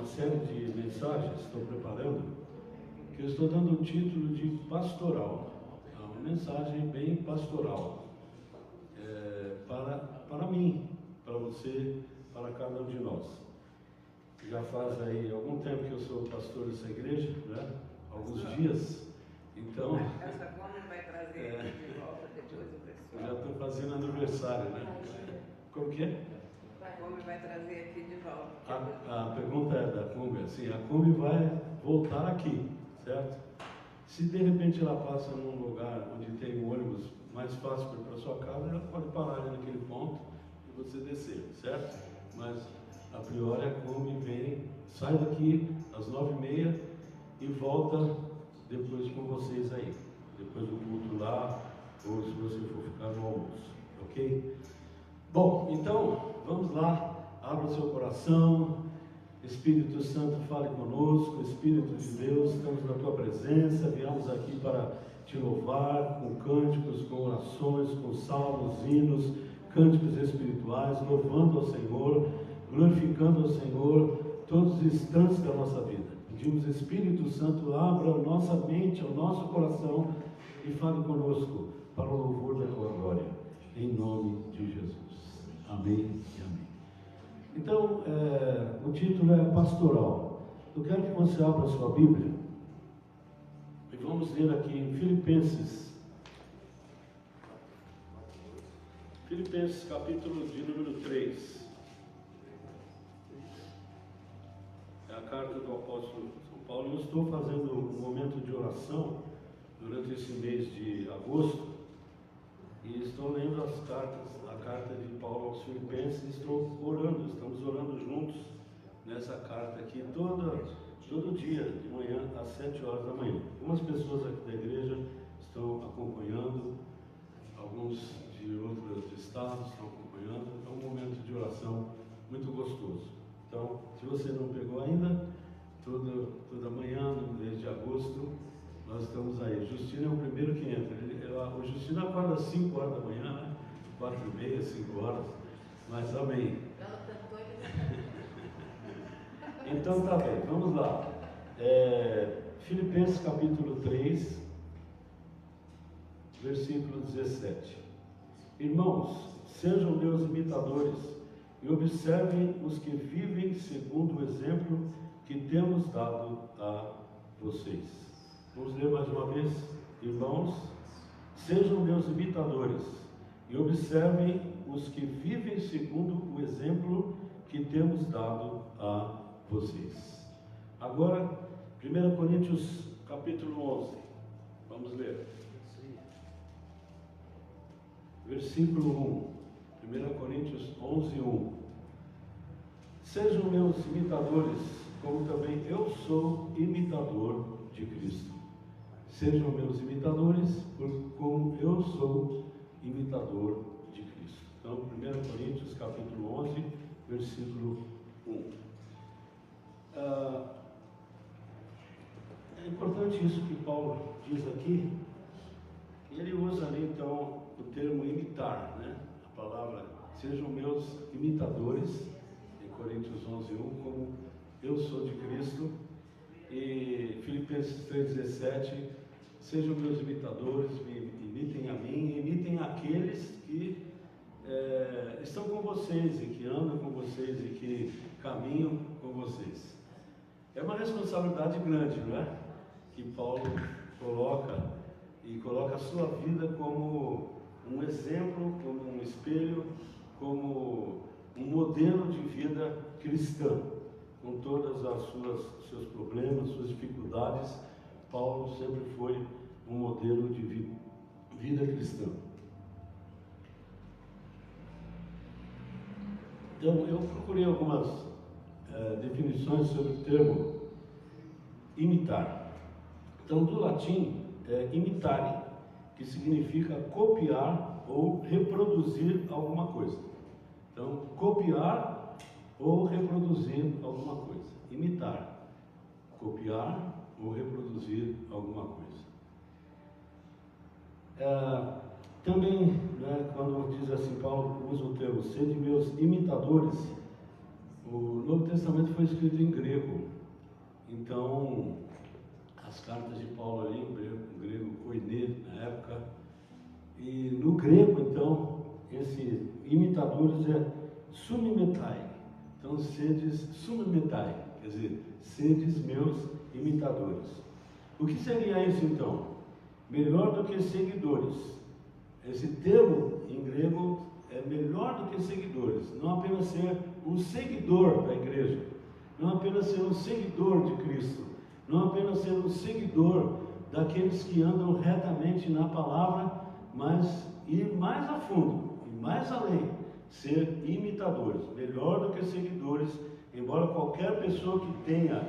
uma série de mensagens, estou preparando, que eu estou dando o título de pastoral. É uma mensagem bem pastoral, para mim, para você, para cada um de nós. Já faz aí algum tempo que eu sou pastor dessa igreja, né? Alguns dias. Então, essa Kombi vai trazer aqui de volta depois o pessoal. já estou fazendo aniversário, né? Como que é? A Kombi vai trazer aqui de volta. A pergunta é da Kombi, assim, a Kombi vai voltar aqui, certo? Se de repente ela passa num lugar onde tem um ônibus mais fácil para ir para sua casa, ela pode parar ali naquele ponto e você descer, certo? Mas a priori a Kombi vem, sai daqui às 9h30 e volta depois com vocês aí, depois do culto lá, ou se você for ficar no almoço, ok? Bom, então, vamos lá, abra o seu coração, Espírito Santo fale conosco, Espírito de Deus, estamos na Tua presença, viemos aqui para Te louvar, com cânticos, com orações, com salmos, hinos, cânticos espirituais, louvando ao Senhor, glorificando ao Senhor, todos os instantes da nossa vida. Pedimos, Espírito Santo, abra a nossa mente, o nosso coração e fale conosco para o louvor da Tua glória, em nome de Jesus. Amém e amém. Então, o título é pastoral. Eu quero que você abra a sua Bíblia e vamos ler aqui em Filipenses. Filipenses capítulo de número 3. É a carta do apóstolo São Paulo. Eu estou fazendo um momento de oração durante esse mês de agosto e estou lendo as cartas, a carta de Paulo aos Filipenses, e estou orando, estamos orando juntos nessa carta aqui todo dia de manhã às 7h da manhã. Algumas pessoas aqui da igreja estão acompanhando, alguns de outros estados estão acompanhando. É um momento de oração muito gostoso. Então, se você não pegou ainda, toda manhã, no mês de agosto, nós estamos aí. Justino é o primeiro que entra. O Justino acorda às 5h da manhã, né? 4h30, 5h. Mas amém. Então tá bem, vamos lá. Filipenses capítulo 3, versículo 17. Irmãos, sejam meus imitadores e observem os que vivem segundo o exemplo que temos dado a vocês. Vamos ler mais uma vez. Irmãos, sejam meus imitadores e observem os que vivem segundo o exemplo que temos dado a vocês. Agora, 1 Coríntios capítulo 11. Vamos ler. Versículo 1. 1 Coríntios 11:1. Sejam meus imitadores, como também eu sou imitador de Cristo. Sejam meus imitadores, como eu sou imitador de Cristo. Então, 1 Coríntios capítulo 11, versículo 1. É importante isso que Paulo diz aqui. Ele usa ali, então, o termo imitar, né? A palavra, sejam meus imitadores, em Coríntios 11:1, como eu sou de Cristo. E Filipenses 3:17, sejam meus imitadores, imitem a mim, imitem aqueles que estão com vocês e que andam com vocês e que caminham com vocês. É uma responsabilidade grande, não é? Que Paulo coloca a sua vida como um exemplo, como um espelho, como um modelo de vida cristã, com todas os seus problemas, suas dificuldades. Paulo sempre foi um modelo de vida cristã. Então, eu procurei algumas definições sobre o termo imitar. Então, do latim é imitare, que significa copiar ou reproduzir alguma coisa. Então, copiar ou reproduzir alguma coisa. Imitar, copiar ou reproduzir alguma coisa. Também, né, quando diz assim, Paulo usa o termo, sede meus imitadores, O Novo Testamento foi escrito em grego, então as cartas de Paulo ali, em grego koiné na época, e no grego então, esse imitadores é sumimetai, então sedes sumimetai, quer dizer, sedes meus imitadores. O que seria isso então? Melhor do que seguidores. Esse termo em grego é melhor do que seguidores, não apenas ser um seguidor da igreja, não apenas ser um seguidor de Cristo, não apenas ser um seguidor daqueles que andam retamente na palavra, mas ir mais a fundo e mais além, ser imitadores, melhor do que seguidores, embora qualquer pessoa que tenha,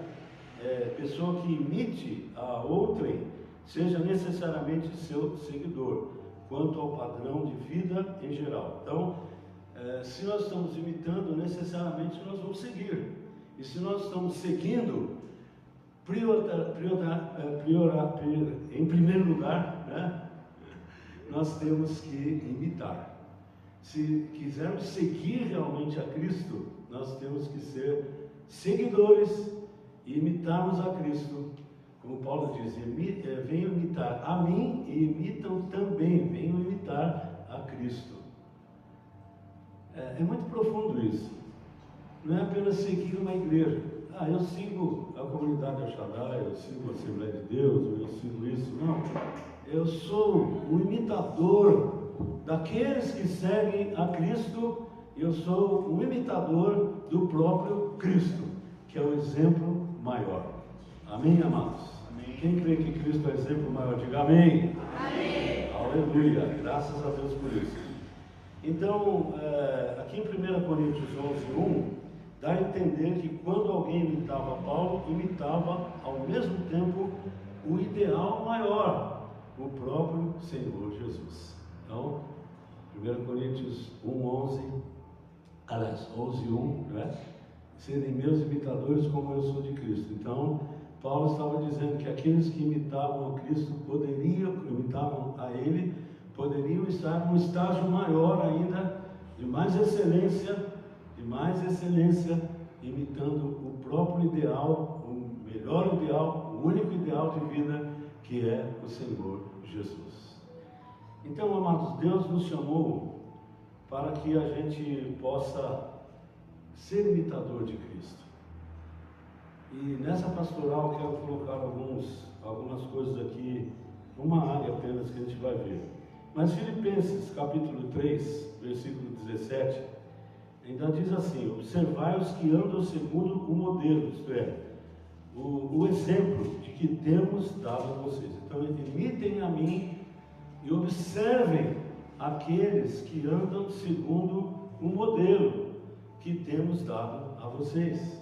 pessoa que imite a outrem, seja necessariamente seu seguidor, quanto ao padrão de vida em geral. Então, se nós estamos imitando, necessariamente nós vamos seguir. E se nós estamos seguindo, em primeiro lugar, né, nós temos que imitar. Se quisermos seguir realmente a Cristo, nós temos que ser seguidores e imitarmos a Cristo. Como Paulo diz, venham imitar a mim e imitam também, venham imitar a Cristo. É muito profundo isso. Não é apenas seguir uma igreja. Eu sigo a comunidade El Shaddai, eu sigo a Assembleia de Deus, eu sigo isso. Não. Eu sou o imitador daqueles que seguem a Cristo, eu sou o imitador do próprio Cristo, que é o exemplo maior. Amém, amados? Amém. Quem crê que Cristo é o exemplo maior, diga amém. Amém. Aleluia, graças a Deus por isso. Então, aqui em 1 Coríntios 11:1, dá a entender que quando alguém imitava Paulo, imitava ao mesmo tempo o ideal maior, o próprio Senhor Jesus. Então, 1 Coríntios 11:1, né? Serem meus imitadores como eu sou de Cristo. Então, Paulo estava dizendo que aqueles que imitavam a Cristo imitavam a Ele, poderiam estar num estágio maior ainda, de mais excelência, imitando o próprio ideal, o melhor ideal, o único ideal de vida, que é o Senhor Jesus. Então, amados, Deus nos chamou para que a gente possa ser imitador de Cristo. E nessa pastoral eu quero colocar algumas coisas aqui, uma área apenas que a gente vai ver. Mas Filipenses capítulo 3, versículo 17, ainda diz assim: observai os que andam segundo o modelo, isto é, o exemplo de que temos dado a vocês. Então imitem a mim e observem aqueles que andam segundo o modelo que temos dado a vocês.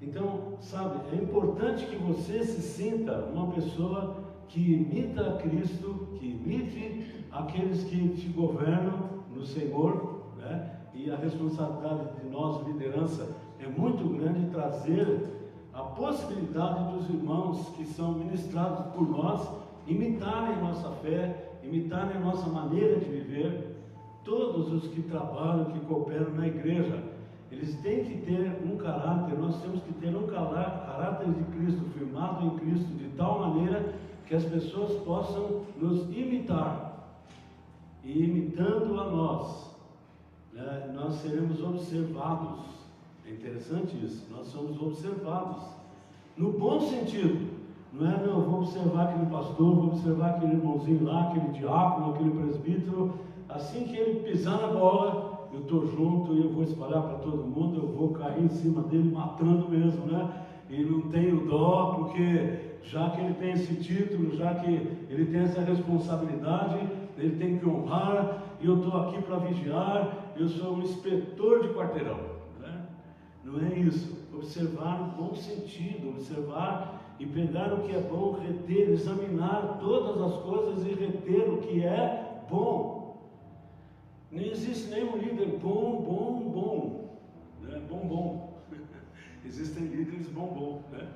Então, sabe, é importante que você se sinta uma pessoa que imita a Cristo, que imite aqueles que te governam no Senhor, né? E a responsabilidade de nós, liderança, é muito grande trazer a possibilidade dos irmãos que são ministrados por nós imitarem a nossa fé, imitarem a nossa maneira de viver. Todos os que trabalham, que cooperam na igreja, eles têm que ter um caráter, nós temos que ter um caráter de Cristo, firmado em Cristo, de tal maneira que as pessoas possam nos imitar. E imitando a nós, né, nós seremos observados. É interessante isso, nós somos observados. No bom sentido, não é, não, vou observar aquele pastor, vou observar aquele irmãozinho lá, aquele diácono, aquele presbítero, assim que ele pisar na bola, eu estou junto e eu vou espalhar para todo mundo, eu vou cair em cima dele matando mesmo, né? E não tenho dó, porque já que ele tem esse título, já que ele tem essa responsabilidade, ele tem que honrar, e eu estou aqui para vigiar, eu sou um inspetor de quarteirão, né? Não é isso. Observar no bom sentido, observar e pegar o que é bom, reter, examinar todas as coisas e reter o que é bom. Não existe nenhum líder bom, né? Bom. Existem líderes bom, né?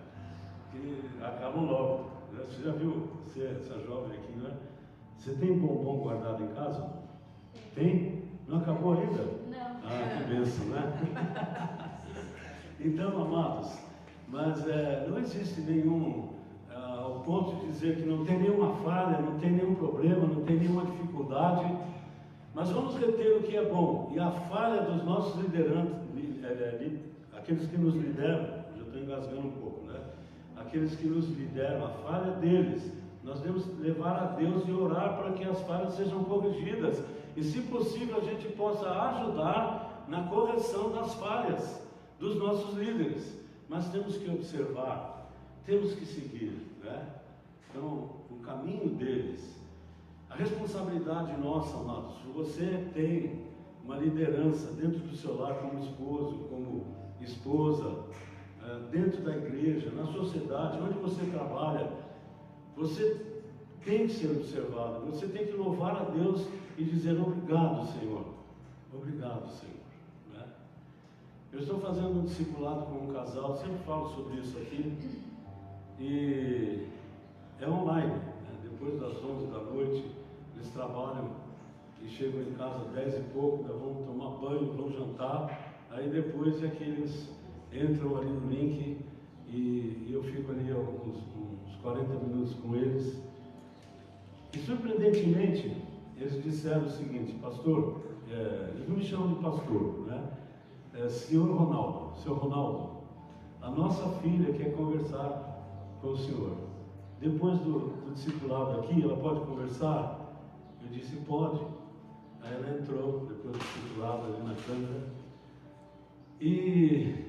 Que acabam logo. Você já viu, essa jovem aqui, né? Você tem bombom guardado em casa? Tem? Não acabou ainda? Não. Que bênção, né? Então, amados, mas não existe nenhum, ao ponto de dizer que não tem nenhuma falha, não tem nenhum problema, não tem nenhuma dificuldade, mas vamos reter o que é bom. E a falha dos nossos liderantes, aqueles que nos lideram, já estou engasgando um pouco, né? Aqueles que nos lideram, a falha deles, nós devemos levar a Deus e orar para que as falhas sejam corrigidas. E, se possível, a gente possa ajudar na correção das falhas dos nossos líderes. Mas temos que observar, temos que seguir, né? Então, o caminho deles. A responsabilidade nossa, amados, se você tem uma liderança dentro do seu lar como esposo, como esposa, dentro da igreja, na sociedade, onde você trabalha, você tem que ser observado, você tem que louvar a Deus e dizer obrigado, Senhor. Obrigado, Senhor. Né? Eu estou fazendo um discipulado com um casal, sempre falo sobre isso aqui, e é online, né? Depois das 11 da noite, eles trabalham e chegam em casa 10 e pouco, vão tomar banho, vão jantar, aí depois é que eles entram ali no link e eu fico ali uns 40 minutos com eles. E surpreendentemente, eles disseram o seguinte: pastor, eles não me chamam de pastor, né? Senhor Ronaldo, a nossa filha quer conversar com o senhor. Depois do discipulado aqui, ela pode conversar? Eu disse, pode. Aí ela entrou, depois do discipulado ali na câmera, e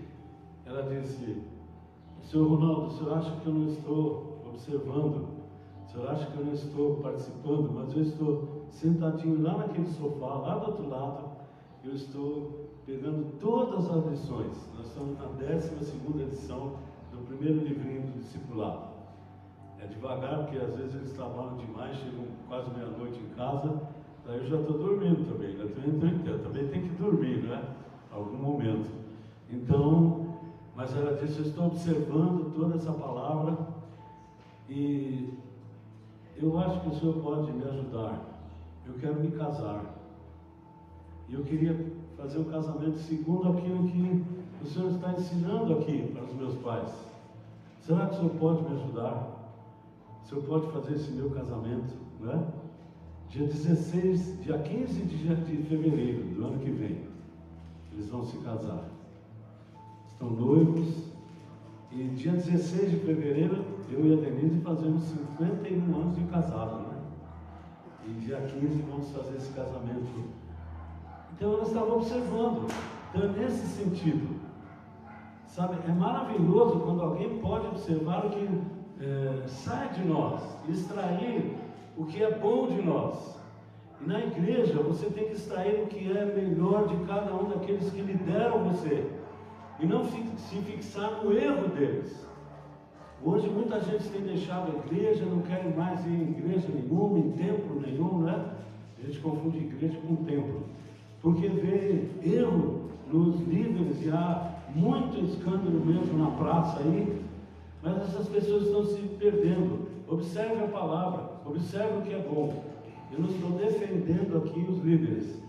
ela disse, senhor Ronaldo, o senhor acha que eu não estou observando? O senhor acha que eu não estou participando? Mas eu estou sentadinho lá naquele sofá, lá do outro lado, eu estou pegando todas as lições. Nós estamos na 12ª edição do primeiro livrinho do discipulado. É devagar, porque às vezes eles trabalham demais, chegam quase meia-noite em casa, daí eu já estou dormindo também, eu também tenho que dormir, né? Algum momento. Então, mas ela disse, eu estou observando toda essa palavra e eu acho que o senhor pode me ajudar. Eu quero me casar. E eu queria fazer um casamento segundo aquilo que o senhor está ensinando aqui para os meus pais. Será que o senhor pode me ajudar? O senhor pode fazer esse meu casamento, né? Dia 15 de fevereiro do ano que vem, eles vão se casar. Estão noivos. E dia 16 de fevereiro, eu e a Denise fazemos 51 anos de casado, né? E dia 15 vamos fazer esse casamento. Então eu estava observando. Então é nesse sentido. Sabe, é maravilhoso quando alguém pode observar o que sai de nós, extrair o que é bom de nós. E na igreja você tem que extrair o que é melhor de cada um daqueles que lideram você. E não se fixar no erro deles. Hoje muita gente tem deixado a igreja, não querem mais ir em igreja nenhuma, em templo nenhum, né? A gente confunde igreja com templo. Porque vê erro nos líderes e há muito escândalo mesmo na praça aí, mas essas pessoas estão se perdendo. Observe a palavra, observe o que é bom. Eu não estou defendendo aqui os líderes.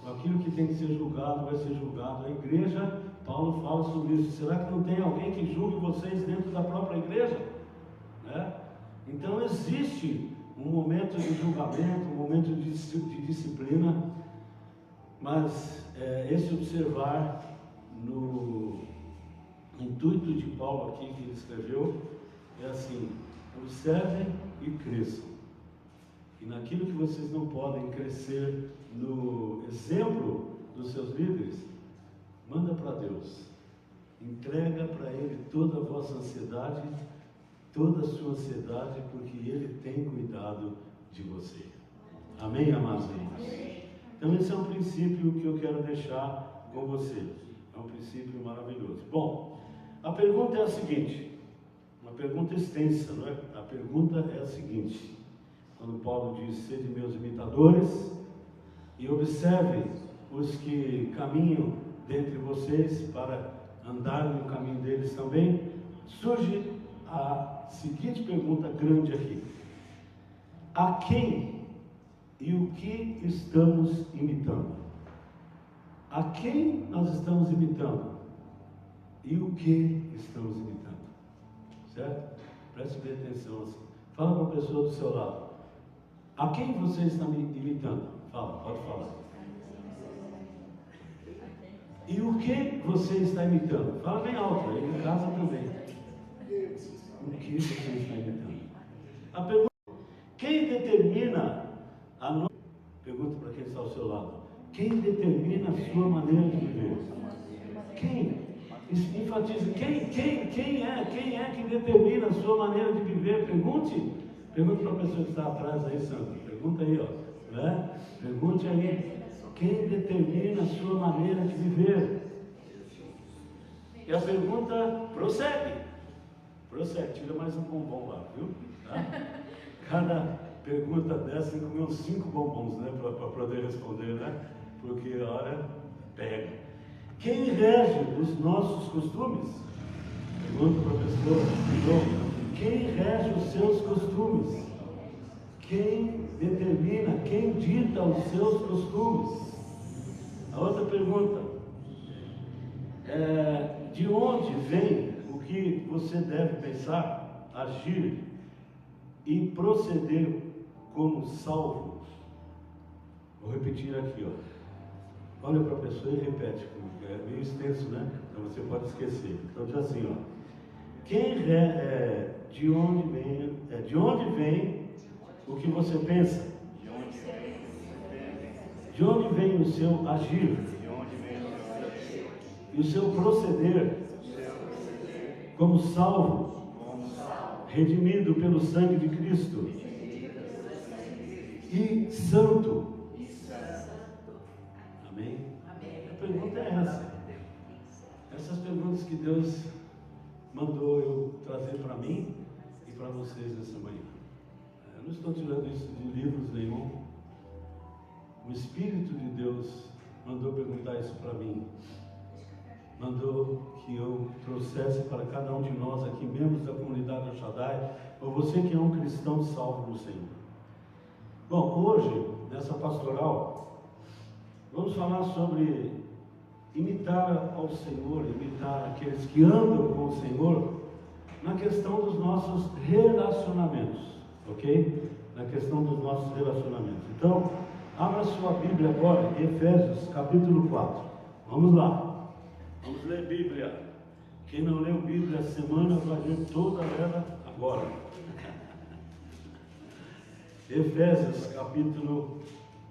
Aquilo que tem que ser julgado vai ser julgado. A igreja, Paulo fala sobre isso. Será que não tem alguém que julgue vocês dentro da própria igreja? Né? Então existe um momento de julgamento, um momento de disciplina, mas esse observar no intuito de Paulo aqui que ele escreveu é assim: observem e cresçam. E naquilo que vocês não podem crescer no exemplo dos seus líderes, manda para Deus, entrega para Ele toda a vossa ansiedade, toda a sua ansiedade, porque Ele tem cuidado de você. Amém, amados irmãos? Então esse é um princípio que eu quero deixar com você. É um princípio maravilhoso. Bom, a pergunta é a seguinte, uma pergunta extensa, não é? A pergunta é a seguinte, quando Paulo diz, sede meus imitadores, e observe os que caminham dentre vocês para andar no caminho deles também, surge a seguinte pergunta grande aqui: a quem e o que estamos imitando? A quem nós estamos imitando? e o que estamos imitando. Certo? Preste bem atenção assim. Fala para a pessoa do seu lado. A quem você está imitando? Fala, pode falar. E o que você está imitando? Fala bem alto, aí em casa também. O que você está imitando? A pergunta: quem determina a nossa... Pergunta para quem está ao seu lado. Quem determina a sua maneira de viver? Quem? Enfatize. Quem é que determina a sua maneira de viver? Pergunte para a pessoa que está atrás aí, Sandra. Pergunta aí, ó. Né? Pergunte aí. Quem determina a sua maneira de viver? E a pergunta prossegue. Tira mais um bombom lá, viu? Tá? Cada pergunta dessa tem que comer uns 5 bombons, né? Para poder responder, né? Porque, olha, pega. Quem rege os nossos costumes? Pergunta para a pessoa. Quem rege os seus costumes? Quem determina, quem dita os seus costumes? A outra pergunta: de onde vem o que você deve pensar, agir e proceder como salvo? Vou repetir aqui, ó. Olha para a pessoa e repete comigo. É meio extenso, né? Então você pode esquecer. Então diz assim, ó. De onde vem o que você pensa? De onde vem o seu agir? E o seu proceder como salvo, redimido pelo sangue de Cristo e santo. Amém? A pergunta é essa. Essas perguntas que Deus mandou eu trazer para mim e para vocês nessa manhã. Eu não estou tirando isso de livros nenhum. O Espírito de Deus mandou perguntar isso para mim. Mandou que eu trouxesse para cada um de nós aqui, membros da comunidade Shaddai, ou você que é um cristão salvo no Senhor. Bom, hoje, nessa pastoral, vamos falar sobre imitar ao Senhor, imitar aqueles que andam com o Senhor, na questão dos nossos relacionamentos, ok? Na questão dos nossos relacionamentos. Então, abra sua Bíblia agora, em Efésios, capítulo 4. Vamos lá. Vamos ler Bíblia. Quem não leu Bíblia a semana vai ler toda ela agora. Efésios, capítulo,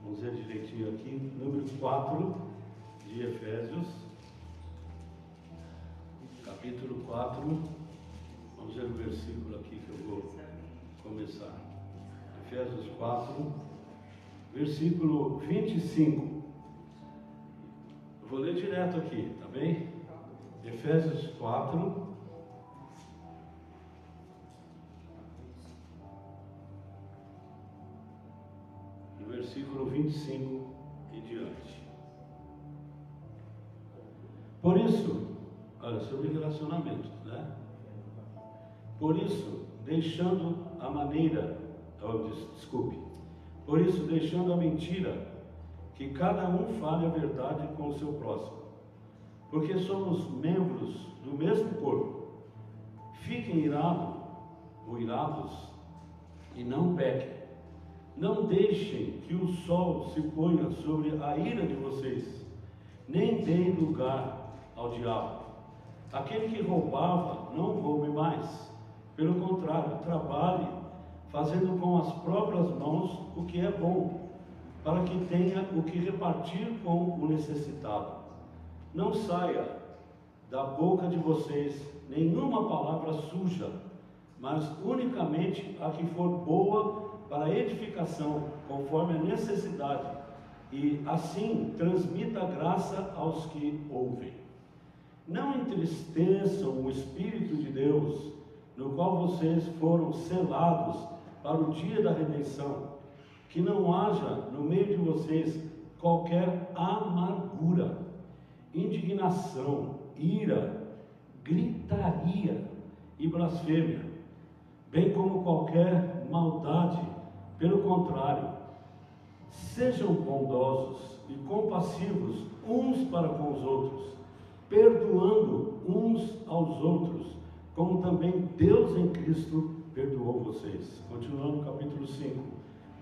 vamos ver direitinho aqui, número 4 de Efésios, capítulo 4, vamos ver o versículo aqui que eu vou começar. Efésios 4, versículo 25. Vou ler direto aqui, tá bem? Efésios 4, no versículo 25 e diante. Por isso, olha, sobre relacionamento, né? Por isso, deixando a mentira, que cada um fale a verdade com o seu próximo, porque somos membros do mesmo corpo. Fiquem irados e não pequem. Não deixem que o sol se ponha sobre a ira de vocês, nem deem lugar ao diabo. Aquele que roubava, não roube mais. Pelo contrário, trabalhe, fazendo com as próprias mãos o que é bom, para que tenha o que repartir com o necessitado. Não saia da boca de vocês nenhuma palavra suja, mas unicamente a que for boa para edificação, conforme a necessidade, e assim transmita graça aos que ouvem. Não entristeçam o Espírito de Deus, no qual vocês foram selados para o dia da redenção. Que não haja no meio de vocês qualquer amargura, indignação, ira, gritaria e blasfêmia, bem como qualquer maldade. Pelo contrário, sejam bondosos e compassivos uns para com os outros, perdoando uns aos outros, como também Deus em Cristo perdoou vocês. Continuando no capítulo 5.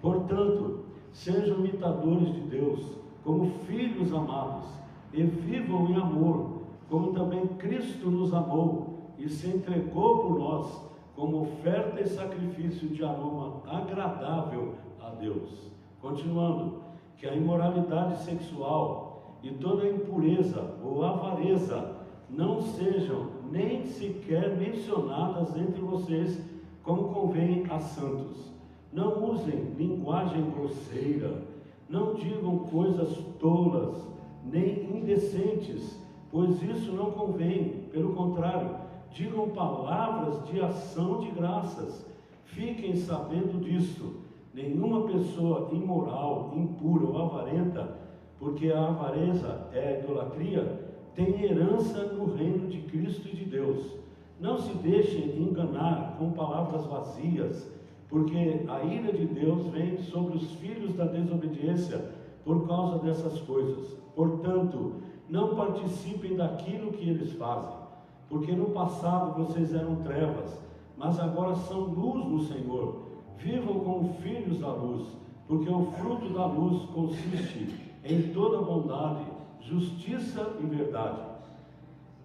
Portanto, sejam imitadores de Deus, como filhos amados, e vivam em amor, como também Cristo nos amou e se entregou por nós, como oferta e sacrifício de aroma agradável a Deus. Continuando, que a imoralidade sexual e toda impureza ou avareza não sejam nem sequer mencionadas entre vocês, como convém a santos. Não usem linguagem grosseira, não digam coisas tolas, nem indecentes, pois isso não convém. Pelo contrário, digam palavras de ação de graças. Fiquem sabendo disto: nenhuma pessoa imoral, impura ou avarenta, porque a avareza é a idolatria, tem herança no reino de Cristo e de Deus. Não se deixem enganar com palavras vazias, porque a ira de Deus vem sobre os filhos da desobediência por causa dessas coisas. Portanto, não participem daquilo que eles fazem, porque no passado vocês eram trevas, mas agora são luz no Senhor. Vivam como filhos da luz, porque o fruto da luz consiste em toda bondade, justiça e verdade,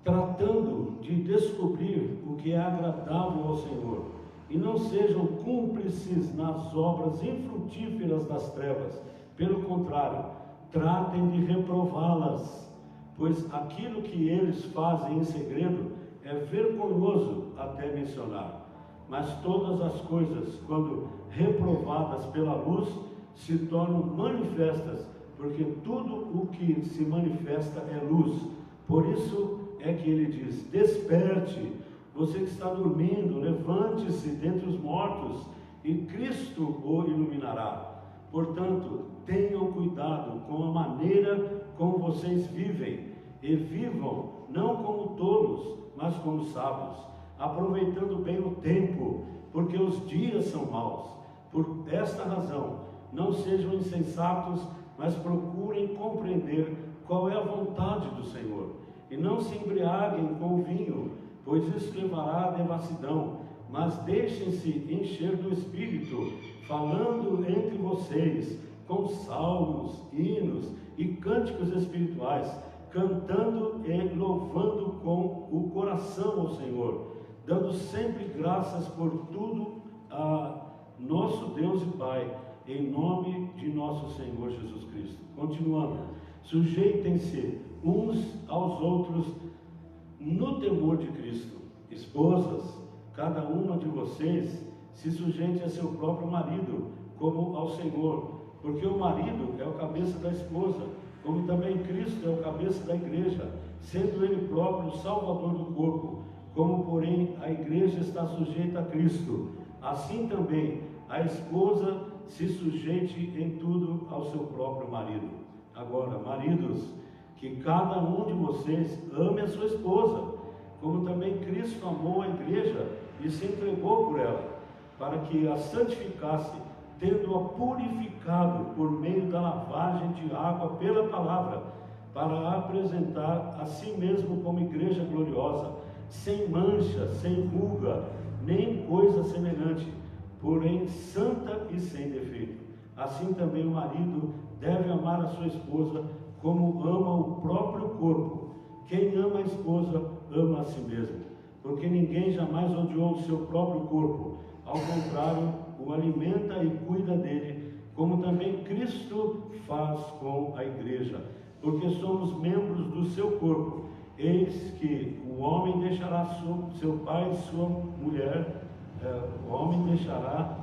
tratando de descobrir o que é agradável ao Senhor, e não sejam cúmplices nas obras infrutíferas das trevas. Pelo contrário, tratem de reprová-las, pois aquilo que eles fazem em segredo é vergonhoso até mencionar. Mas todas as coisas, quando reprovadas pela luz, se tornam manifestas, porque tudo o que se manifesta é luz. Por isso é que ele diz: desperte, você que está dormindo, levante-se dentre os mortos, e Cristo o iluminará. Portanto, tenham cuidado com a maneira como vocês vivem, e vivam não como tolos, mas como sábios, aproveitando bem o tempo, porque os dias são maus. Por esta razão, não sejam insensatos, mas procurem compreender qual é a vontade do Senhor. E não se embriaguem com vinho, pois isso levará à devassidão, mas deixem-se encher do Espírito, falando entre vocês com salmos, hinos e cânticos espirituais, cantando e louvando com o coração ao Senhor, dando sempre graças por tudo a nosso Deus e Pai, em nome de nosso Senhor Jesus Cristo. Continuando, sujeitem-se uns aos outros no temor de Cristo. Esposas, cada uma de vocês se sujeite a seu próprio marido, como ao Senhor, porque o marido é o cabeça da esposa, como também Cristo é o cabeça da igreja, sendo ele próprio o salvador do corpo. Como, porém, a igreja está sujeita a Cristo, assim também a esposa se sujeite em tudo ao seu próprio marido. Agora, maridos, que cada um de vocês ame a sua esposa, como também Cristo amou a igreja e se entregou por ela, para que a santificasse, tendo-a purificado por meio da lavagem de água pela palavra, para a apresentar a si mesmo como igreja gloriosa, sem mancha, sem ruga, nem coisa semelhante, porém santa e sem defeito. Assim também o marido deve amar a sua esposa como ama o próprio corpo. Quem ama a esposa, ama a si mesmo, porque ninguém jamais odiou o seu próprio corpo, ao contrário, o alimenta e cuida dele, como também Cristo faz com a igreja, porque somos membros do seu corpo. Eis que o homem deixará seu pai e sua mulher, o homem deixará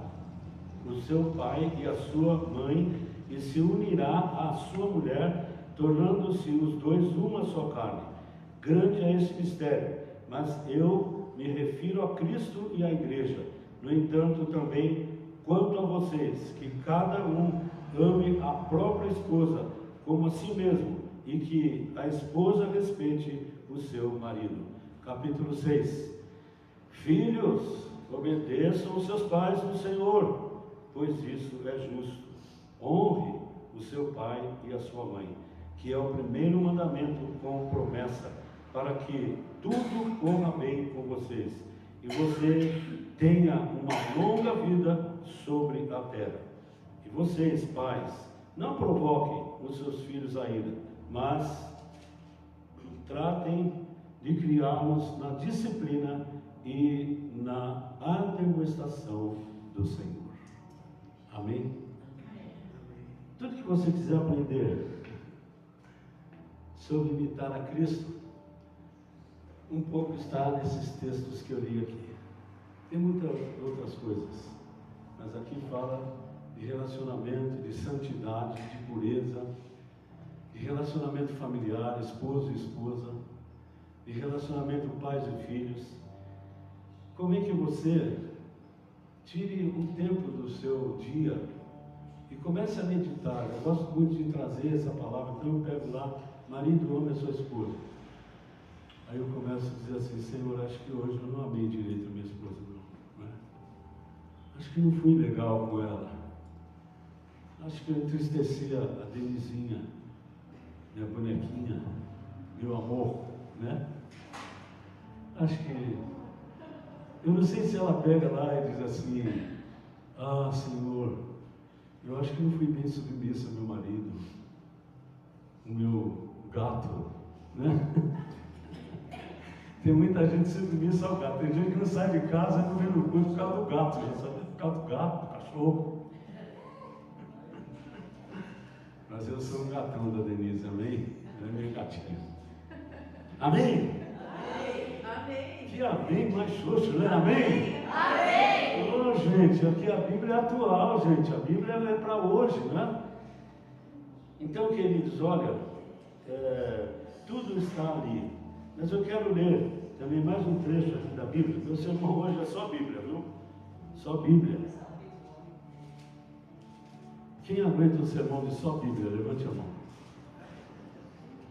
o seu pai e a sua mãe, e se unirá à sua mulher, tornando-se os dois uma só carne. Grande é esse mistério, mas eu me refiro a Cristo e à igreja. No entanto, também, quanto a vocês, que cada um ame a própria esposa como a si mesmo, e que a esposa respeite o seu marido. Capítulo 6. Filhos, obedeçam os seus pais no Senhor, pois isso é justo. Honre o seu pai e a sua mãe, que é o primeiro mandamento com promessa, para que tudo corra bem com vocês e você tenha uma longa vida sobre a terra. E vocês, pais, não provoquem os seus filhos a ira, mas tratem de criá-los na disciplina e na admoestação do Senhor. Amém? Tudo que você quiser aprender sobre imitar a Cristo, um pouco está nesses textos que eu li aqui. Tem muitas outras coisas, mas aqui fala de relacionamento, de santidade, de pureza, de relacionamento familiar, esposo e esposa, de relacionamento pais e filhos. Como é que você tire um tempo do seu dia e comece a meditar? Eu gosto muito de trazer essa palavra, então eu pego lá, marido, ame a sua esposa. Aí eu começo a dizer assim, Senhor, acho que hoje eu não amei direito a minha esposa, não, né? Acho que não fui legal com ela. Acho que eu entristeci a Denizinha, minha bonequinha, meu amor, né? Acho que... Eu não sei se ela pega lá e diz assim, ah, Senhor, eu acho que não fui bem submissa ao meu marido, o meu gato, né? Tem muita gente submissa ao gato. Tem gente que não sai de casa e não vê no culto por causa do gato, já sabe? Por causa do gato, do cachorro. Mas eu sou um gatão da Denise, amém? Ela é minha gatinha. Amém? Amém. Que amém mais xoxo, né? Amém? Amém! Oh, gente, aqui a Bíblia é atual, gente. A Bíblia é para hoje, né? Então, queridos, olha, tudo está ali. Mas eu quero ler também mais um trecho aqui da Bíblia. Meu sermão hoje é só Bíblia, viu? Só Bíblia. Quem aguenta um sermão de só Bíblia? Levante a mão.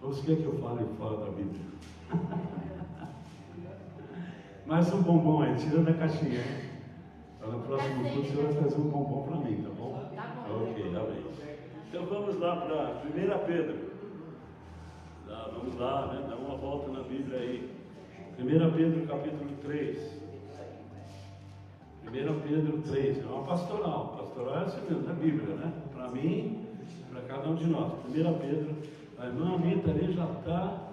Ou você quer que eu fale fora da Bíblia? Mais um bombom aí, tira da caixinha, hein? Para no próximo culto você vai trazer um bombom para mim, tá bom? Tá bom. Ok, amém. Então vamos lá para 1 Pedro. Vamos lá, né? Dá uma volta na Bíblia aí. 1 Pedro capítulo 3. 1 Pedro 3. É uma pastoral. Pastoral é assim mesmo, na Bíblia, né? Para mim, para cada um de nós. 1 Pedro, a irmã Anitta ali já está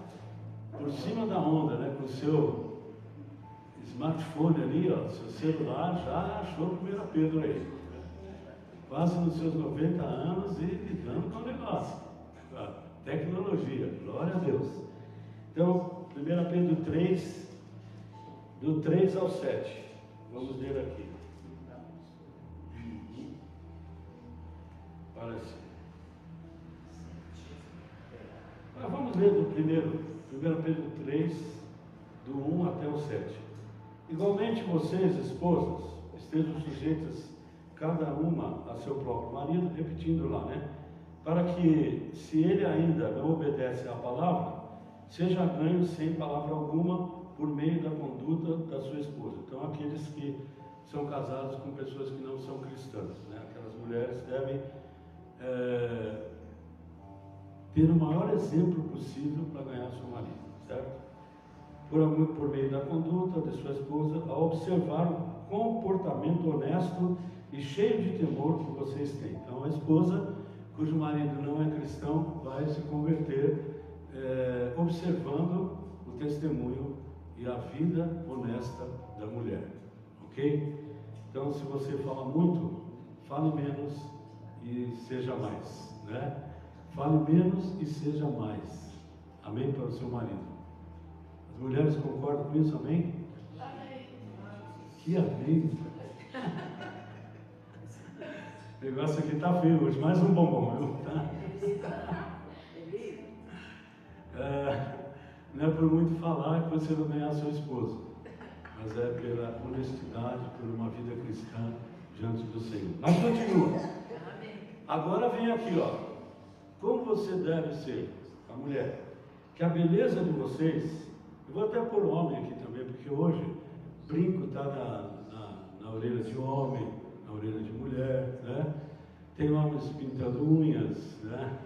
por cima da onda, né? Com o seu smartphone ali, ó, seu celular, já achou 1 Pedro aí. Quase nos seus 90 anos e lidando com o negócio. Tecnologia, glória a Deus. Então, 1 Pedro 3, do 3 ao 7. Vamos ler aqui. Parece. Vamos ler do primeiro, 1 Pedro 3, do 1 até o 7. Igualmente vocês, esposas, estejam sujeitas cada uma a seu próprio marido, repetindo lá, né? Para que, se ele ainda não obedece à palavra, seja ganho sem palavra alguma por meio da conduta da sua esposa. Então, aqueles que são casados com pessoas que não são cristãs, né? Aquelas mulheres devem ter o maior exemplo possível para ganhar seu marido, certo? Por meio da conduta de sua esposa, a observar o comportamento honesto e cheio de temor que vocês têm. Então, a esposa cujo marido não é cristão vai se converter observando o testemunho e a vida honesta da mulher, ok? Então, se você fala muito, fale menos e seja mais, né? Fale menos e seja mais. Amém? Para o seu marido. As mulheres concordam com isso? Amém? Amém. Que amém! O negócio aqui está feio hoje. Mais um bombom, viu? Tá? Não é por muito falar que você vai ganhar seu esposo, mas é pela honestidade, por uma vida cristã diante do Senhor. Mas continua. Agora vem aqui, ó. Como você deve ser, a mulher? Que a beleza de vocês, eu vou até pôr homem aqui também, porque hoje brinco está na orelha de homem, na orelha de mulher, né? Tem homens pintando unhas, né?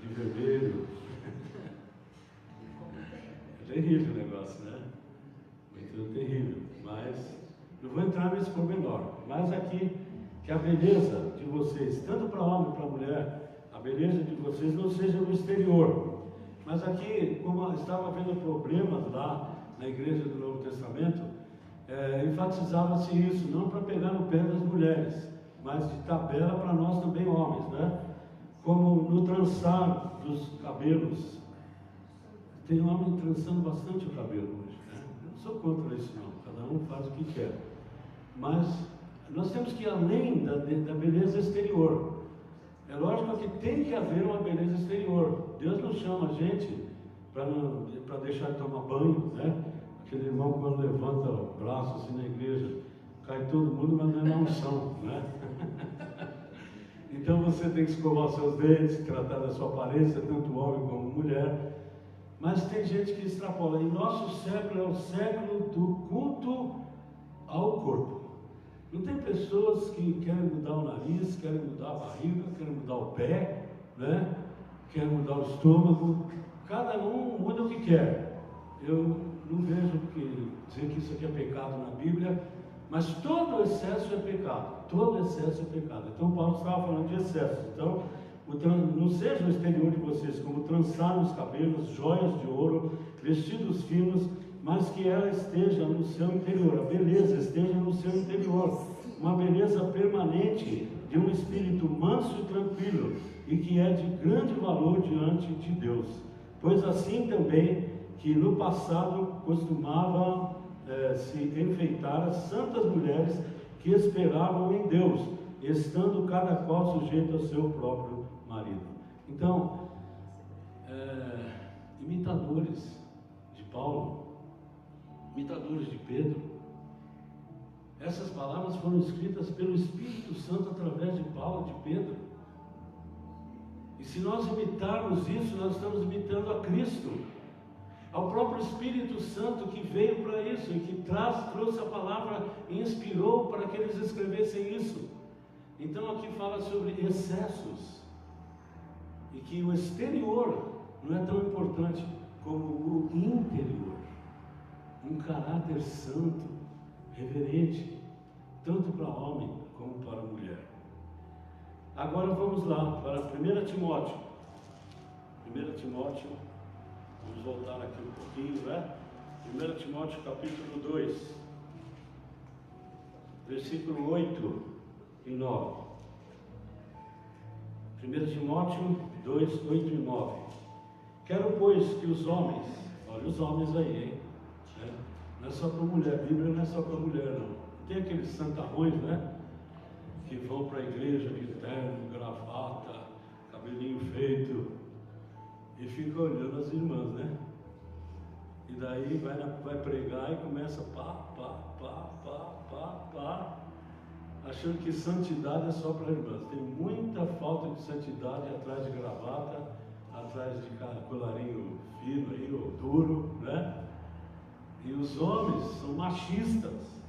De vermelho. A terrível o negócio, né? Muito terrível. Mas não vou entrar nesse pormenor. Mas aqui, que a beleza de vocês, tanto para homem como para mulher, a beleza de vocês não seja no exterior. Mas aqui, como estava havendo problemas lá na igreja do Novo Testamento, enfatizava-se isso, não para pegar no pé das mulheres, mas de tabela para nós também homens, né? Como no trançar dos cabelos. Tem homem trançando bastante o cabelo hoje, né? Eu não sou contra isso não, cada um faz o que quer. Mas nós temos que ir além da beleza exterior. É lógico que tem que haver uma beleza exterior. Deus não chama a gente para deixar de tomar banho, né? Aquele irmão quando levanta o braço assim na igreja, cai todo mundo, mas não é na unção, né? Então você tem que escovar seus dentes, tratar da sua aparência, tanto homem como mulher. Mas tem gente que extrapola. E nosso século é o século do culto ao corpo. Não tem pessoas que querem mudar o nariz, querem mudar a barriga, querem mudar o pé, né? Querem mudar o estômago. Cada um muda o que quer. Eu não vejo dizer que isso aqui é pecado na Bíblia, mas todo excesso é pecado. Todo excesso é pecado. Então Paulo estava falando de excesso. Então, não seja o exterior de vocês como trançar nos cabelos, joias de ouro, vestidos finos, mas que ela esteja no seu interior, a beleza esteja no seu interior, uma beleza permanente de um espírito manso e tranquilo, e que é de grande valor diante de Deus. Pois assim também que no passado costumava se enfeitar as santas mulheres que esperavam em Deus, estando cada qual sujeito ao seu próprio marido. Então, imitadores de Paulo, imitadores de Pedro, essas palavras foram escritas pelo Espírito Santo através de Paulo, de Pedro. E se nós imitarmos isso, nós estamos imitando a Cristo, ao próprio Espírito Santo que veio para isso e que trouxe a palavra e inspirou para que eles escrevessem isso. Então aqui fala sobre excessos e que o exterior não é tão importante como o interior. Um caráter santo, reverente, tanto para homem como para mulher. Agora vamos lá para 1 Timóteo. 1 Timóteo, vamos voltar aqui um pouquinho, né? 1 Timóteo capítulo 2, versículo 8 e 9. 1 Timóteo 2, 8 e 9. Quero, pois, que os homens, olha os homens aí, hein? Não é só para mulher, a Bíblia não é só para mulher, não. Tem aqueles santarrões, né? Que vão para a igreja de terno, gravata, cabelinho feito, e ficam olhando as irmãs, né? E daí vai pregar e começa pá, achando que santidade é só para irmãs. Tem muita falta de santidade atrás de gravata, atrás de colarinho fino aí, ou duro, né? E os homens são machistas.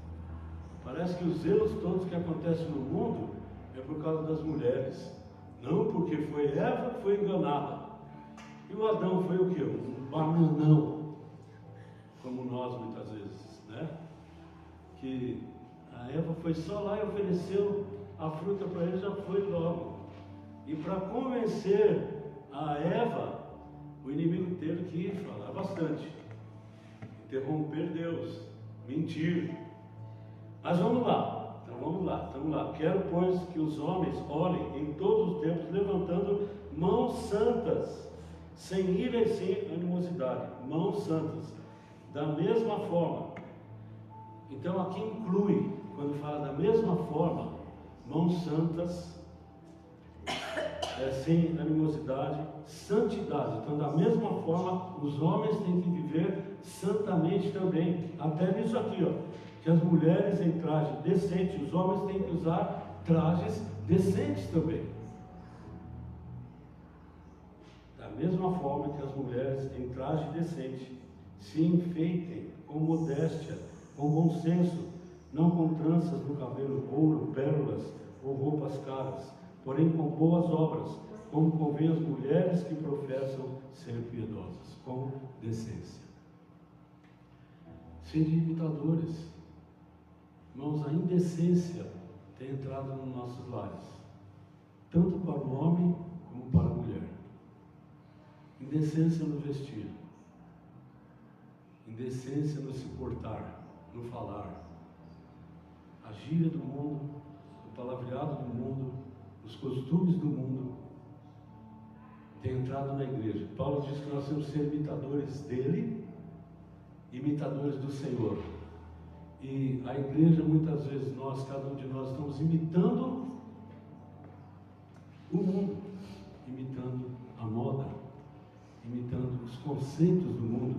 Parece que os erros todos que acontecem no mundo é por causa das mulheres. Não porque foi Eva que foi enganada. E o Adão foi o quê? Um bananão, como nós muitas vezes, né? Que a Eva foi só lá e ofereceu a fruta para ele, já foi logo. E para convencer a Eva, o inimigo teve que falar bastante, interromper Deus, mentir. Mas vamos lá, estamos lá. Quero, pois, que os homens orem em todos os tempos, levantando mãos santas, sem ira e sem animosidade. Mãos santas, da mesma forma. Então aqui inclui, quando fala da mesma forma, mãos santas, sem animosidade, santidade. Então, da mesma forma, os homens têm que viver santamente também. Até nisso aqui, ó, que as mulheres em traje decente, os homens têm que usar trajes decentes também. Da mesma forma que as mulheres em traje decente se enfeitem com modéstia, com bom senso, não com tranças no cabelo, ouro, pérolas ou roupas caras, porém com boas obras, como convém às mulheres que professam ser piedosas, com decência. Sede imitadores. Irmãos, a indecência tem entrado nos nossos lares, tanto para o homem como para a mulher. Indecência no vestir, indecência no se portar, no falar, a gíria do mundo, o palavreado do mundo, os costumes do mundo tem entrado na igreja. Paulo diz que nós temos que ser imitadores dele, imitadores do Senhor. E a igreja, muitas vezes, cada um de nós, estamos imitando o mundo, imitando a moda, imitando os conceitos do mundo,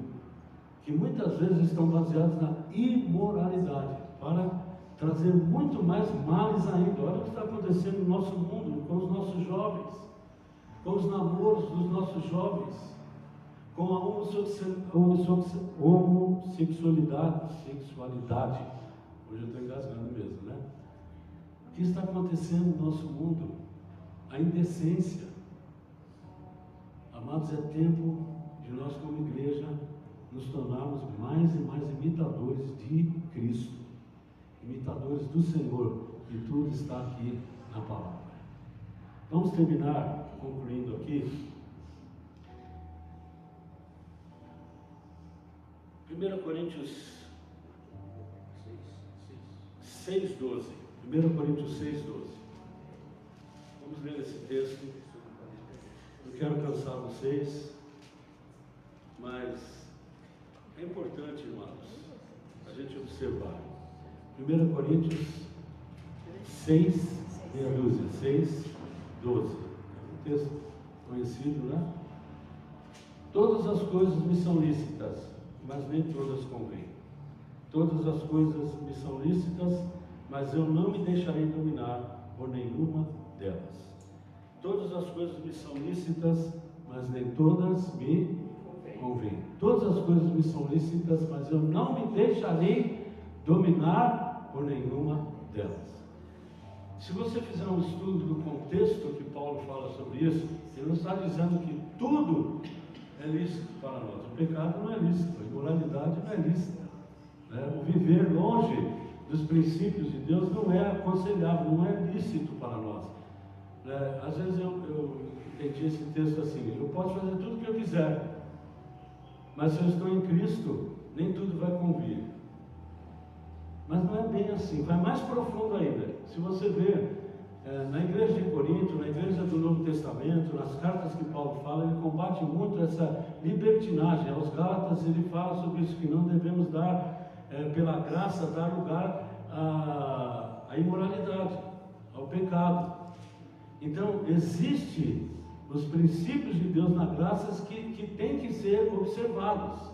que muitas vezes estão baseados na imoralidade, para trazer muito mais males ainda. Olha o que está acontecendo no nosso mundo, com os nossos jovens, com os namoros dos nossos jovens, com a homossexualidade. Hoje eu estou engasgando mesmo, né? O que está acontecendo no nosso mundo? A indecência. Amados, é tempo de nós como igreja nos tornarmos mais e mais imitadores de Cristo, imitadores do Senhor, e tudo está aqui na palavra. Vamos terminar concluindo aqui. 1 Coríntios 6,12. 1 Coríntios 6,12. Vamos ler esse texto. Não quero cansar vocês, mas é importante, irmãos, a gente observar. 1 Coríntios 6, meia dúzia, 6, 12. É um texto conhecido, né? Todas as coisas me são lícitas, mas nem todas convêm. Todas as coisas me são lícitas, mas eu não me deixarei dominar por nenhuma delas. Todas as coisas me são lícitas, mas nem todas me convêm. Todas as coisas me são lícitas, mas eu não me deixarei dominar por nenhuma delas. Se você fizer um estudo do contexto que Paulo fala sobre isso, ele não está dizendo que tudo é lícito para nós. O pecado não é lícito, a imoralidade não é lícita, né? O viver longe dos princípios de Deus não é aconselhável, não é lícito para nós. Às vezes eu entendi esse texto assim: eu posso fazer tudo o que eu quiser, mas se eu estou em Cristo, nem tudo vai convir. Mas não é bem assim, vai mais profundo ainda. Se você vê na igreja de Corinto, na igreja do Novo Testamento, nas cartas que Paulo fala, ele combate muito essa libertinagem. Aos Gálatas ele fala sobre isso, que não devemos dar, pela graça, dar lugar à imoralidade, ao pecado. Então, existem os princípios de Deus na graça que têm que ser observados.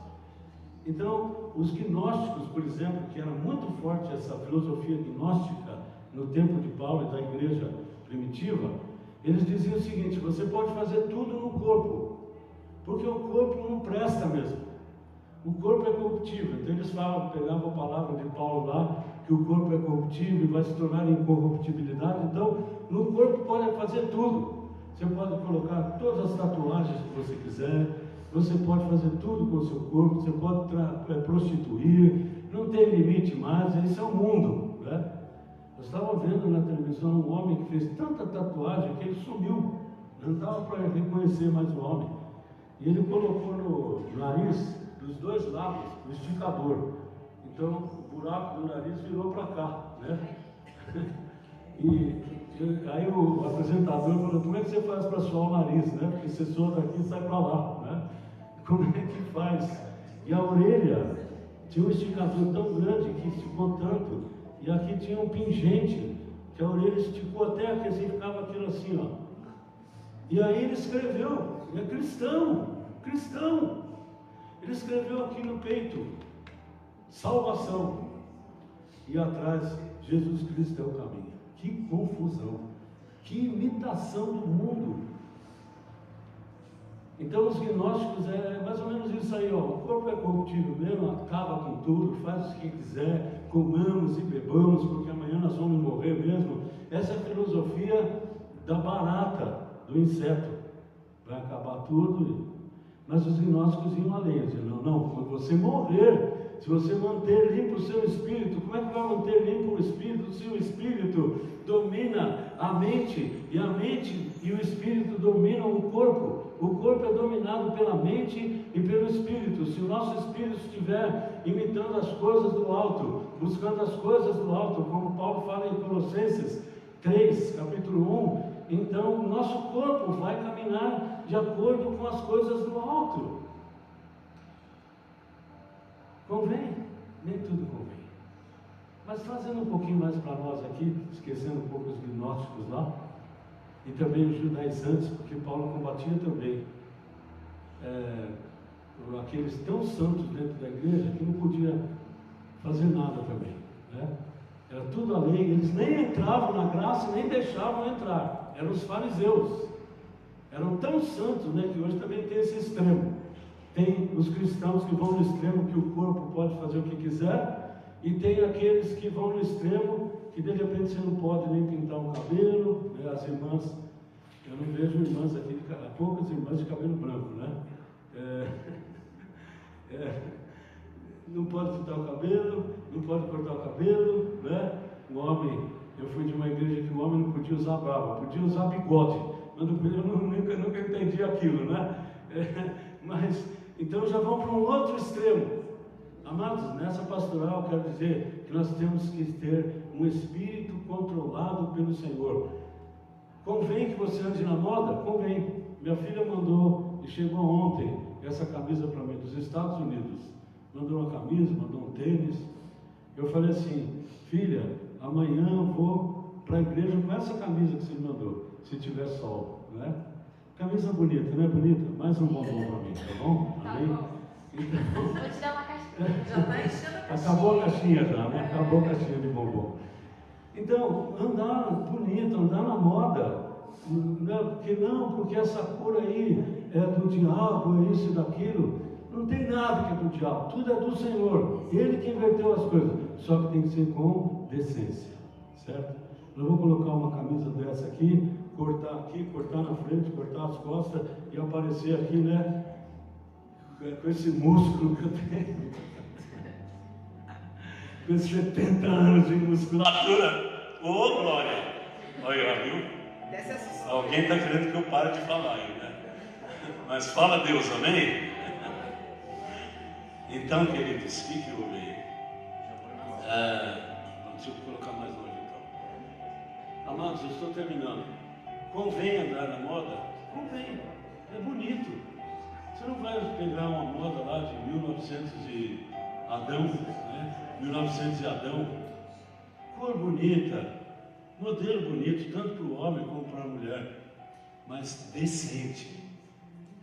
Então, os gnósticos, por exemplo, que era muito forte essa filosofia gnóstica no tempo de Paulo e da igreja primitiva, eles diziam o seguinte: você pode fazer tudo no corpo, porque o corpo não presta mesmo. O corpo é corruptível. Então eles pegavam a palavra de Paulo lá, que o corpo é corruptível e vai se tornar incorruptibilidade. Então, no corpo pode fazer tudo. Você pode colocar todas as tatuagens que você quiser, você pode fazer tudo com o seu corpo, você pode prostituir, não tem limite mais. Esse é o mundo, né? Eu estava vendo na televisão um homem que fez tanta tatuagem que ele sumiu, não dava para reconhecer mais o homem. E ele colocou no nariz, dos dois lados, o esticador. Então o buraco do nariz virou para cá, né? E aí o apresentador falou: como é que você faz para suar o nariz, né? Porque você soa daqui e sai para lá, né? Como é que faz? E a orelha tinha um esticador tão grande que esticou tanto, e aqui tinha um pingente, que a orelha esticou até aqui, assim, ficava aquilo assim, ó. E aí ele escreveu, é cristão, ele escreveu aqui no peito: salvação, e atrás: Jesus Cristo é o caminho. Que confusão, que imitação do mundo. Então os gnósticos é mais ou menos isso aí, ó. O corpo é corruptível mesmo, acaba com tudo, faz o que quiser, comamos e bebamos, porque amanhã nós vamos morrer mesmo. Essa é a filosofia da barata, do inseto. Vai acabar tudo. Mas os gnósticos iam além, diziam: não, quando você morrer, se você manter limpo o seu espírito, como é que vai manter limpo o espírito se o espírito domina a mente e a mente e o espírito dominam o corpo? O corpo é dominado pela mente e pelo espírito. Se o nosso espírito estiver imitando as coisas do alto, buscando as coisas do alto, como Paulo fala em Colossenses 3, capítulo 1, então o nosso corpo vai caminhar de acordo com as coisas do alto. Convém? Nem tudo convém. Mas trazendo um pouquinho mais para nós aqui, esquecendo um pouco os gnósticos lá, e também os judaizantes, porque Paulo combatia também aqueles tão santos dentro da igreja que não podia fazer nada também, né? Era tudo a lei, eles nem entravam na graça e nem deixavam entrar, eram os fariseus, eram tão santos, né, que hoje também tem esse extremo. Tem os cristãos que vão no extremo que o corpo pode fazer o que quiser, e tem aqueles que vão no extremo que de repente você não pode nem pintar o cabelo, né? As irmãs, eu não vejo irmãs aqui, há poucas irmãs de cabelo branco, né? Não pode pintar o cabelo, não pode cortar o cabelo, né? O homem, eu fui de uma igreja que o homem não podia usar barba, podia usar bigode, mas eu nunca entendi aquilo, né? Mas, então já vão para um outro extremo. Amados, nessa pastoral quero dizer que nós temos que ter um espírito controlado pelo Senhor. Convém que você ande na moda? Convém. Minha filha mandou, e chegou ontem, essa camisa para mim, dos Estados Unidos. Mandou uma camisa, mandou um tênis. Eu falei assim, filha, amanhã eu vou para a igreja com essa camisa que você me mandou, se tiver sol, né? Camisa bonita, não é bonita? Mais um bombom para mim, tá bom? Tá Amém? bom. Então, Vou te dar uma caixinha. Já está enchendo a caixinha. acabou a caixinha já, né? Acabou a caixinha de bombom. Então, andar bonito, andar na moda. Porque essa cor aí é do diabo, é isso e daquilo. Não tem nada que é do diabo, tudo é do Senhor. Ele que inverteu as coisas. Só que tem que ser com decência, certo? Eu vou colocar uma camisa dessa aqui, cortar aqui, cortar na frente, cortar as costas e aparecer aqui, né? Com esse músculo que eu tenho. Com esses 70 anos de musculatura. Ô, glória! Olha, viu? Alguém está querendo que eu pare de falar aí, né? Mas fala Deus, amém? Então, queridos, o que houve aí? Deixa eu colocar mais longe então. Amados, eu estou terminando. Convém andar na moda? Convém, é bonito. Você não vai pegar uma moda lá de 1900 e Adão, né? 1900 e Adão. Cor bonita, modelo bonito, tanto para o homem como para a mulher, mas decente.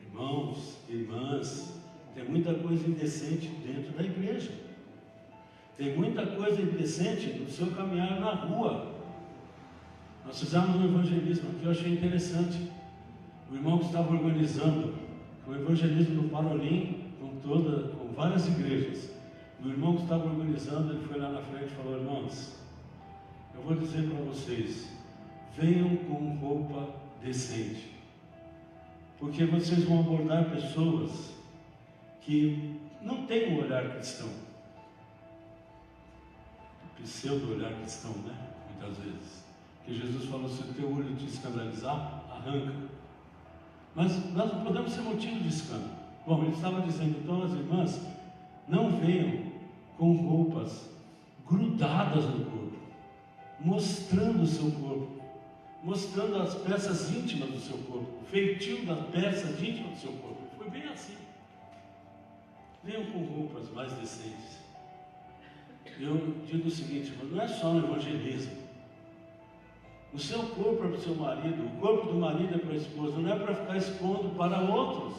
Irmãos, irmãs, tem muita coisa indecente dentro da igreja. Tem muita coisa indecente no seu caminhar na rua. Nós fizemos um evangelismo que eu achei interessante. O irmão que estava organizando o evangelismo do Parolim, com várias igrejas. O irmão que estava organizando, ele foi lá na frente e falou: irmãos, eu vou dizer para vocês, venham com roupa decente, porque vocês vão abordar pessoas que não têm um olhar cristão, pseudo-olhar cristão, né? Muitas vezes, que Jesus falou: se o teu olho te escandalizar, arranca. Mas nós não podemos ser motivo de escândalo. Bom, ele estava dizendo, então, as irmãs, não venham com roupas grudadas no corpo, mostrando o seu corpo, mostrando as peças íntimas do seu corpo, o feitio das peças íntimas do seu corpo. Foi bem assim. Venham com roupas mais decentes. Eu digo o seguinte, mas não é só no evangelismo. O seu corpo é para o seu marido, o corpo do marido é para a esposa, não é para ficar expondo para outros.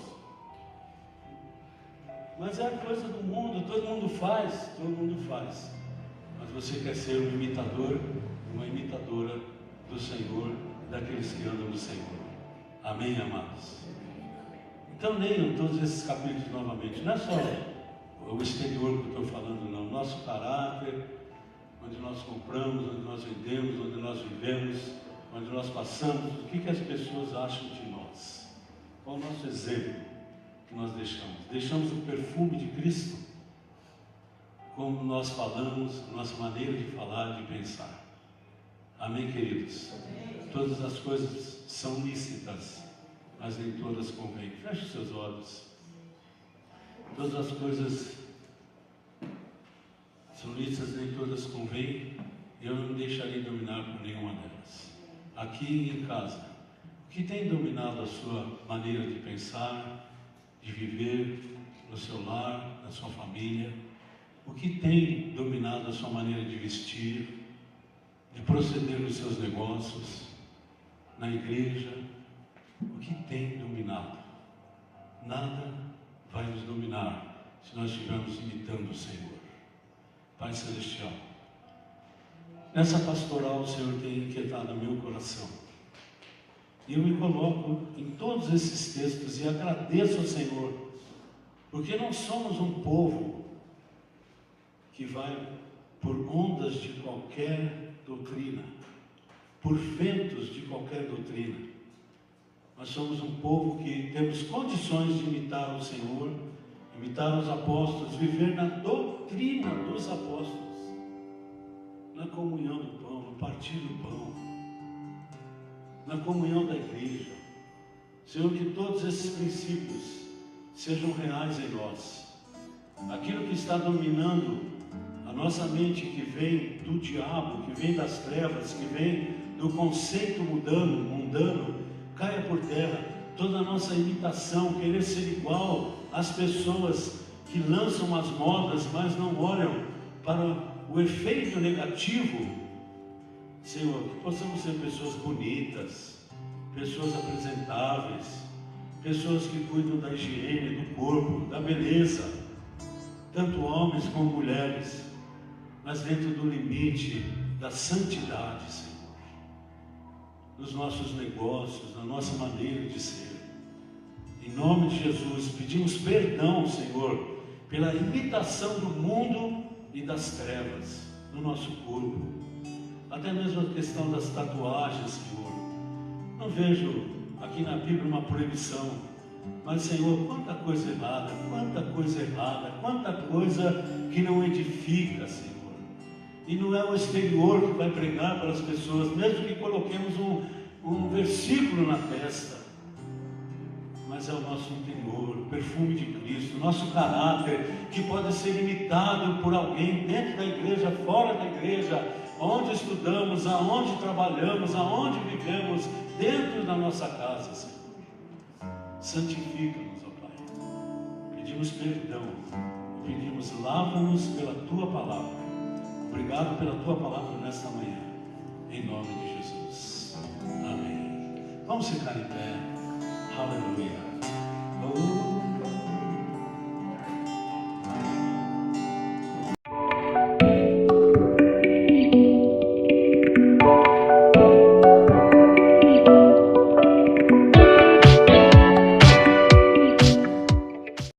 Mas é coisa do mundo, todo mundo faz. Mas você quer ser um imitador, uma imitadora do Senhor, daqueles que andam do Senhor. Amém, amados? Então leiam todos esses capítulos novamente. Não é só o exterior que eu estou falando, não. Nosso caráter, onde nós compramos, onde nós vendemos, onde nós vivemos, onde nós passamos, o que as pessoas acham de nós? Qual o nosso exemplo que nós deixamos? Deixamos o perfume de Cristo? como nós falamos, a nossa maneira de falar, de pensar. Amém, queridos? Todas as coisas são lícitas, mas nem todas convêm. Feche os seus olhos. Todas as coisas são lícitas, nem todas convêm. Eu não me deixarei dominar por nenhuma delas. Aqui em casa, o que tem dominado a sua maneira de pensar, de viver no seu lar, na sua família? O que tem dominado a sua maneira de vestir, de proceder nos seus negócios, na igreja? O que tem dominado? Nada vai nos dominar se nós estivermos imitando o Senhor. Pai Celestial, nessa pastoral o Senhor tem inquietado meu coração. E eu me coloco em todos esses textos e agradeço ao Senhor, porque não somos um povo que vai por ondas de qualquer doutrina, por ventos de qualquer doutrina. Nós somos um povo que temos condições de imitar o Senhor, imitar os apóstolos, viver na doutrina dos apóstolos, na comunhão do pão, no partir do pão, na comunhão da igreja. Senhor, que todos esses princípios sejam reais em nós. Aquilo que está dominando a nossa mente, que vem do diabo, que vem das trevas, que vem do conceito mundano, caia por terra. Toda a nossa imitação, querer ser igual às pessoas que lançam as modas, mas não olham para o efeito negativo. Senhor, que possamos ser pessoas bonitas, pessoas apresentáveis, pessoas que cuidam da higiene do corpo, da beleza, tanto homens como mulheres, mas dentro do limite da santidade, Senhor, nos nossos negócios, na nossa maneira de ser. Em nome de Jesus, pedimos perdão, Senhor, pela imitação do mundo e das trevas no nosso corpo, até mesmo a questão das tatuagens, Senhor. Não vejo aqui na Bíblia uma proibição, mas, Senhor, quanta coisa errada, quanta coisa que não edifica, Senhor. E não é o exterior que vai pregar para as pessoas, mesmo que coloquemos um versículo na testa, mas é o nosso interior, o perfume de Cristo, o nosso caráter, que pode ser imitado por alguém dentro da igreja, fora da igreja, onde estudamos, aonde trabalhamos, aonde vivemos, dentro da nossa casa, Senhor. Santifica-nos, ó Pai. Pedimos perdão, pedimos, lava-nos pela Tua Palavra. Obrigado pela Tua Palavra nesta manhã, em nome de Jesus. Amém. Vamos ficar em pé. Aleluia.